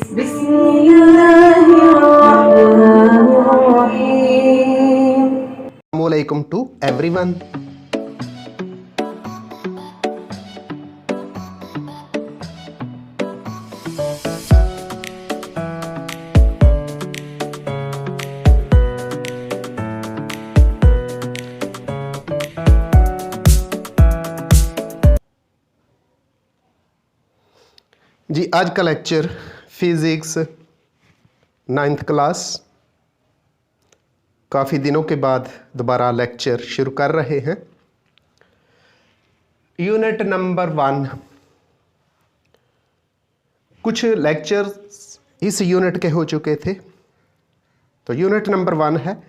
Assalamualaikum to everyone. जी आज का lecture physics 9th class. काफ़ी दिनों के बाद दोबारा लेक्चर शुरू कर रहे हैं। Unit number 1। कुछ लेक्चर्स इस यूनिट के हो चुके थे, तो यूनिट नंबर 1 है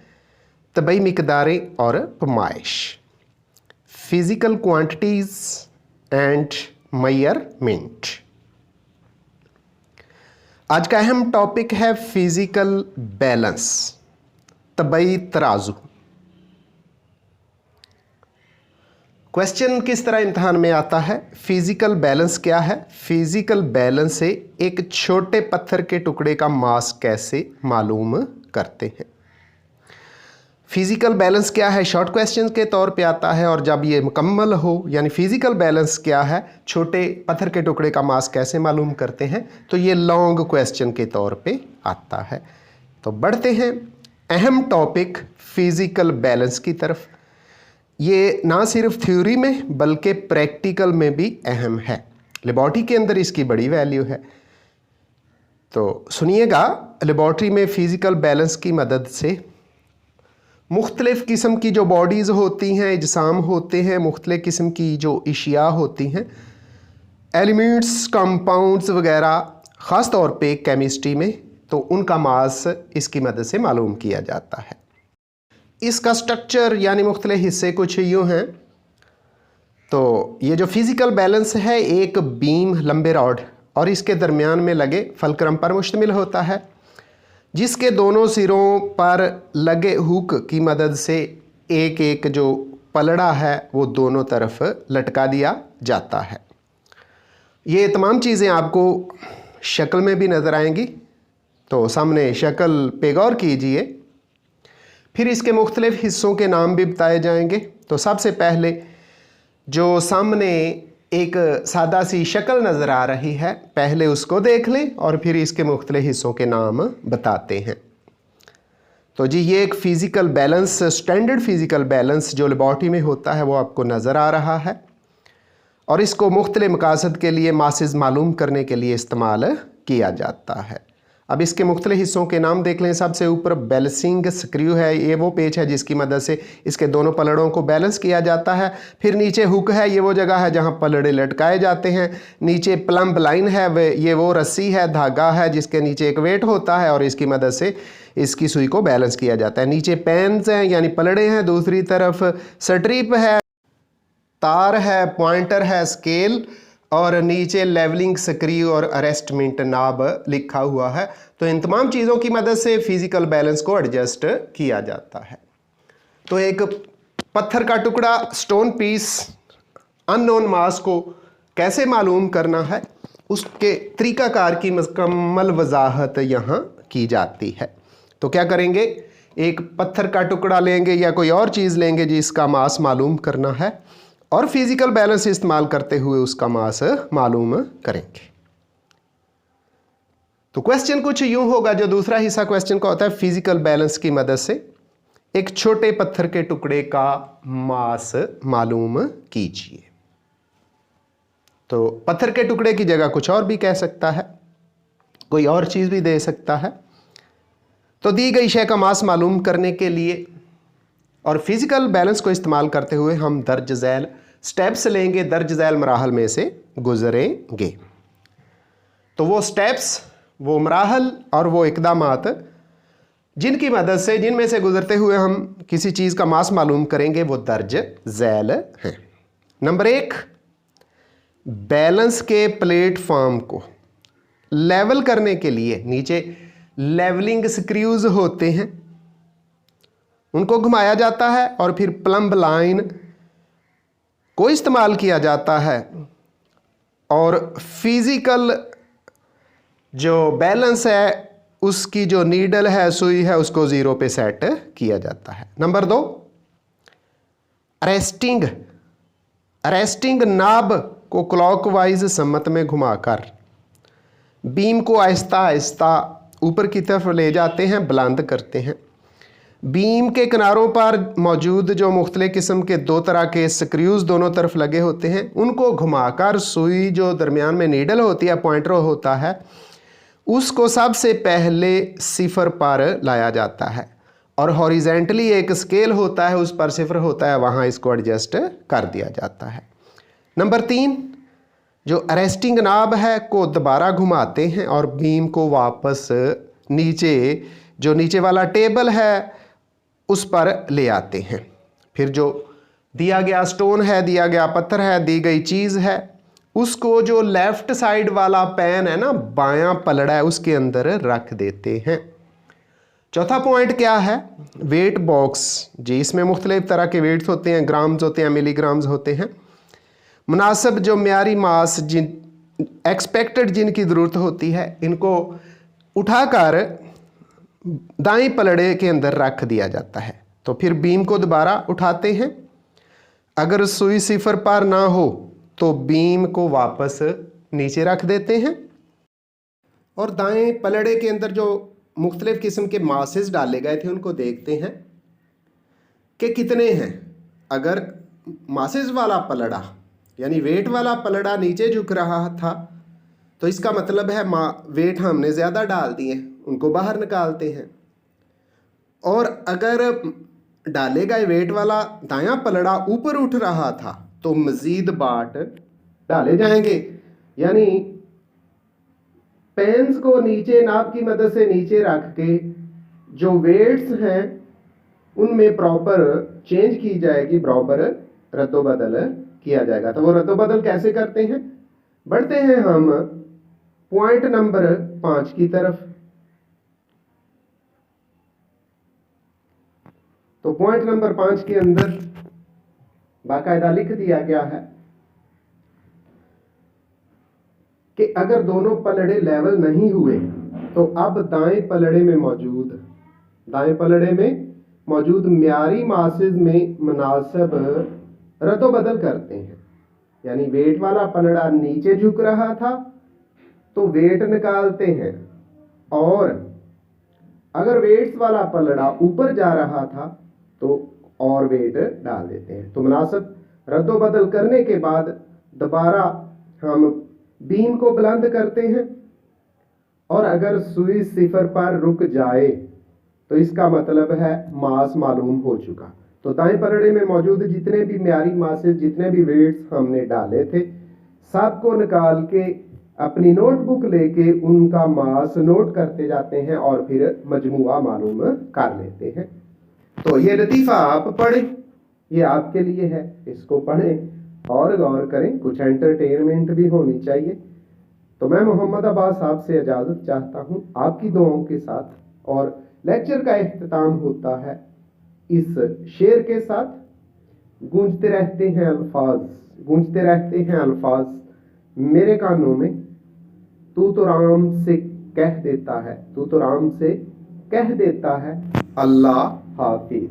तबई मिकदारें और पैमाइश, फिज़िकल क्वांटिटीज़ एंड मेजरमेंट। आज का अहम टॉपिक है फिजिकल बैलेंस, तबई तराजू। क्वेश्चन किस तरह इम्तहान में आता है? फिजिकल बैलेंस क्या है? फिजिकल बैलेंस से एक छोटे पत्थर के टुकड़े का मास कैसे मालूम करते हैं? फिजिकल बैलेंस क्या है शॉर्ट क्वेश्चन के तौर पे आता है, और जब ये मुकम्मल हो यानी फिजिकल बैलेंस क्या है, छोटे पत्थर के टुकड़े का मास कैसे मालूम करते हैं, तो ये लॉन्ग क्वेश्चन के तौर पे आता है। तो बढ़ते हैं अहम टॉपिक फिजिकल बैलेंस की तरफ। ये ना सिर्फ थ्योरी में बल्कि प्रैक्टिकल में भी अहम है। लेबॉर्ट्री के अंदर इसकी बड़ी वैल्यू है। तो सुनिएगा, लेबॉर्ट्री में फिजिकल बैलेंस की मदद से मुख्तलिफ़ किस्म की जो बॉडीज़ होती हैं, इजसाम होते हैं, मुख्तलिफ़ किस्म की जो इशिया होती हैं, एलिमेंट्स, कंपाउंड्स वगैरह, ख़ास तौर पे केमिस्ट्री में, तो उनका मास इसकी मदद से मालूम किया जाता है। इसका स्ट्रक्चर यानी मुख्तलिफ़ हिस्से कुछ यूँ हैं। तो ये जो फिज़िकल बैलेंस है, एक बीम, लंबे रॉड और इसके दरमियान में लगे फलक्रम पर मुश्तमिल होता है, जिसके दोनों सिरों पर लगे हुक की मदद से एक एक जो पलड़ा है वो दोनों तरफ लटका दिया जाता है। ये तमाम चीज़ें आपको शक्ल में भी नज़र आएंगी, तो सामने शक्ल पे गौर कीजिए। फिर इसके मुख्तलिफ़ हिस्सों के नाम भी बताए जाएंगे। तो सबसे पहले जो सामने एक सादा सी शक्ल नज़र आ रही है, पहले उसको देख लें और फिर इसके मुख्तलिफ़ हिस्सों के नाम बताते हैं। तो जी ये एक physical balance, standard physical balance जो लेबॉर्ट्री में होता है वो आपको नज़र आ रहा है, और इसको मुख्तलिफ़ मकासद के लिए, मासेस मालूम करने के लिए इस्तेमाल किया जाता है। अब इसके मुख्तलिफ़ हिस्सों के नाम देख लें। सबसे ऊपर बैलेंसिंग स्क्रू है, ये वो पेच है जिसकी मदद से इसके दोनों पलड़ों को बैलेंस किया जाता है। फिर नीचे हुक है, ये वो जगह है जहाँ पलड़े लटकाए जाते हैं। नीचे प्लम्ब लाइन है, ये वो रस्सी है, धागा है जिसके नीचे एक वेट होता है और इसकी मदद से इसकी सुई को बैलेंस किया जाता है। नीचे पेन्स हैं यानी पलड़े हैं, दूसरी तरफ स्ट्रिप है, तार है, पॉइंटर है, स्केल, और नीचे लेवलिंग स्क्रू और अरेस्टमेंट नाब लिखा हुआ है। तो इन तमाम चीज़ों की मदद से फिज़िकल बैलेंस को एडजस्ट किया जाता है। तो एक पत्थर का टुकड़ा, स्टोन पीस, अननोन मास को कैसे मालूम करना है, उसके तरीक़ाकार की मुकम्मल वजाहत यहाँ की जाती है। तो क्या करेंगे, एक पत्थर का टुकड़ा लेंगे या कोई और चीज़ लेंगे जिसका मास मालूम करना है, और फिज़िकल बैलेंस इस्तेमाल करते हुए उसका मास मालूम करेंगे। तो क्वेश्चन कुछ यूं होगा, जो दूसरा हिस्सा क्वेश्चन का होता है, फिज़िकल बैलेंस की मदद से एक छोटे पत्थर के टुकड़े का मास मालूम कीजिए। तो पत्थर के टुकड़े की जगह कुछ और भी कह सकता है, कोई और चीज़ भी दे सकता है। तो दी गई शय का मास मालूम करने के लिए और फिज़िकल बैलेंस को इस्तेमाल करते हुए हम दर्ज झैल स्टेप्स लेंगे, दर्ज झैल मराहल में से गुजरेंगे। तो वो स्टेप्स, वो मराहल और वो इक़दामात जिनकी मदद से, जिनमें से गुजरते हुए हम किसी चीज़ का मास मालूम करेंगे, वो दर्ज झैल हैं। नंबर 1, बैलेंस के प्लेटफॉर्म को लेवल करने के लिए नीचे लेवलिंग स्क्रूज होते हैं, उनको घुमाया जाता है और फिर प्लम्ब लाइन को इस्तेमाल किया जाता है और फिज़िकल जो बैलेंस है उसकी जो नीडल है, सुई है, उसको 0 पे सेट किया जाता है। Number 2, resting. रेस्टिंग नाब को क्लॉकवाइज सम्मत में घुमाकर बीम को आहिस्ता आहिस्ता ऊपर की तरफ ले जाते हैं, बुलंद करते हैं। बीम के किनारों पर मौजूद जो मुख्तलिफ किस्म के 2 तरह के स्क्रूज दोनों तरफ लगे होते हैं, उनको घुमाकर सुई जो दरमियान में नीडल होती है, पॉइंटर होता है, उसको सबसे पहले 0 पर लाया जाता है और हॉरिजेंटली एक स्केल होता है, उस पर 0 होता है, वहाँ इसको एडजस्ट कर दिया जाता है। नंबर 3, जो अरेस्टिंग नाब है को दोबारा घुमाते हैं और बीम को वापस नीचे, जो नीचे वाला टेबल है, उस पर ले आते हैं। फिर जो दिया गया स्टोन है, दिया गया पत्थर है, दी गई चीज़ है, उसको जो लेफ्ट साइड वाला पैन है ना, बायां पलड़ा है, उसके अंदर रख देते हैं। चौथा पॉइंट क्या है? वेट बॉक्स जी। इसमें मुख्तलिफ तरह के वेट्स होते हैं, ग्राम्स होते हैं, मिलीग्राम्स होते हैं। मुनासिब जो म्यारी मास जिन एक्सपेक्टेड जिनकी ज़रूरत होती है, इनको उठाकर दाएं पलड़े के अंदर रख दिया जाता है। तो फिर बीम को दोबारा उठाते हैं। अगर सुई 0 पर ना हो तो बीम को वापस नीचे रख देते हैं और दाएं पलड़े के अंदर जो मुख्तलिफ किस्म के मासेस डाले गए थे उनको देखते हैं कि कितने हैं। अगर मासेस वाला पलड़ा यानी वेट वाला पलड़ा नीचे झुक रहा था तो इसका मतलब है वेट हमने ज़्यादा डाल दिए, उनको बाहर निकालते हैं। और अगर डाले गए वेट वाला दायां पलड़ा ऊपर उठ रहा था तो मज़ीद बाट डाले जाएंगे, यानी पेन्स को नीचे नाप की मदद से नीचे रख के जो वेट्स हैं उनमें प्रॉपर चेंज की जाएगी, बराबर रद्दोबदल किया जाएगा। तो वो रद्दोबदल कैसे करते हैं? बढ़ते हैं हम पॉइंट नंबर 5 की तरफ। तो पॉइंट नंबर 5 के अंदर बाकायदा लिख दिया गया है कि अगर दोनों पलड़े लेवल नहीं हुए तो अब दाएं पलड़े में मौजूद म्यारी मासेस में मुनासिब रद्दोबदल करते हैं। यानी वेट वाला पलड़ा नीचे झुक रहा था तो वेट निकालते हैं, और अगर वेट्स वाला पलड़ा ऊपर जा रहा था तो और वेट डाल देते हैं। तो मुनासिब रद्दोबदल करने के बाद दोबारा हम बीम को बुलंद करते हैं और अगर सुई 0 पर रुक जाए तो इसका मतलब है मास मालूम हो चुका। तो दाएं पलड़े में मौजूद जितने भी म्यारी मासेस, जितने भी वेट्स हमने डाले थे, सबको निकाल के अपनी नोटबुक लेके उनका मास नोट करते जाते हैं और फिर मजमुआ मालूम कर लेते हैं। तो ये लतीफ़ा आप पढ़ें, ये आपके लिए है, इसको पढ़ें और गौर करें, कुछ एंटरटेनमेंट भी होनी चाहिए। तो मैं मोहम्मद अब्बास साहब से इजाज़त चाहता हूँ आपकी दुआओं के साथ, और लेक्चर का इख्तिताम होता है इस शेर के साथ। गूंजते रहते हैं अल्फाज मेरे कानों में, तू तो राम से कह देता है, अल्लाह हाफिज।